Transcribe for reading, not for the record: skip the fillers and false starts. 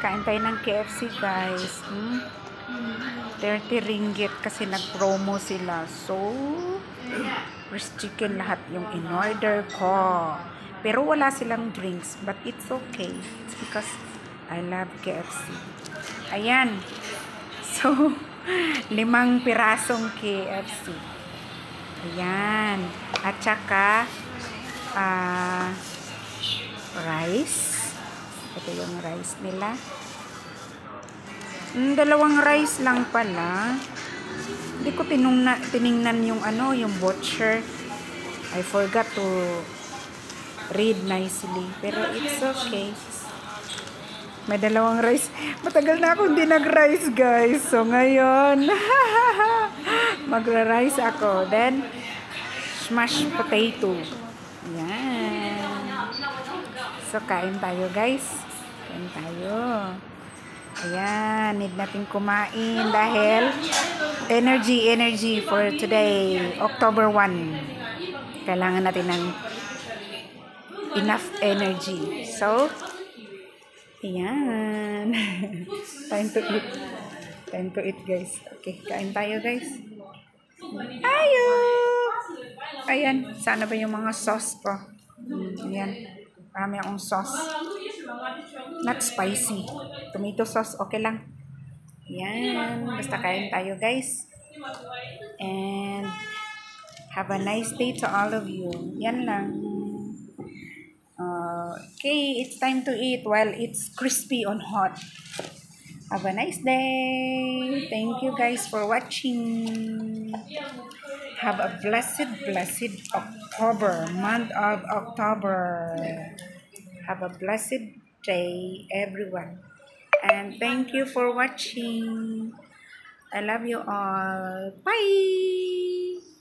Kain tayo ng KFC, guys. 30 ringgit kasi nag-promo sila. So, first chicken lahat yung in-order ko. Pero wala silang drinks. But it's okay. It's because I love KFC. Ayan. So, 5 pirasong KFC. Ayan. At saka, rice. Ito yung rice nila. 2 rice lang pala. Hindi ko tiningnan yung yung butcher. I forgot to read nicely. Pero it's okay. May 2 rice. Matagal na ako hindi nag-rice, guys. So, ngayon, magra-rice ako. Then, smashed potato. Yan. So, kain tayo, guys. Kain tayo. Ayan, need natin kumain dahil energy for today, October 1. Kailangan natin ng enough energy. So, ayan. Time to eat. Time to eat, guys. Okay, kain tayo, guys. Ayo! Ayan, sana ba yung mga sauce ko? Ayan, marami akong sauce. Not spicy. Tomato sauce, okay lang. Yan. Basta kain tayo, guys. And have a nice day to all of you. Yan lang. Okay, it's time to eat while it's crispy on hot. Have a nice day. Thank you, guys, for watching. Have a blessed October, month of October. Have a blessed day, everyone. And thank you for watching. I love you all. Bye!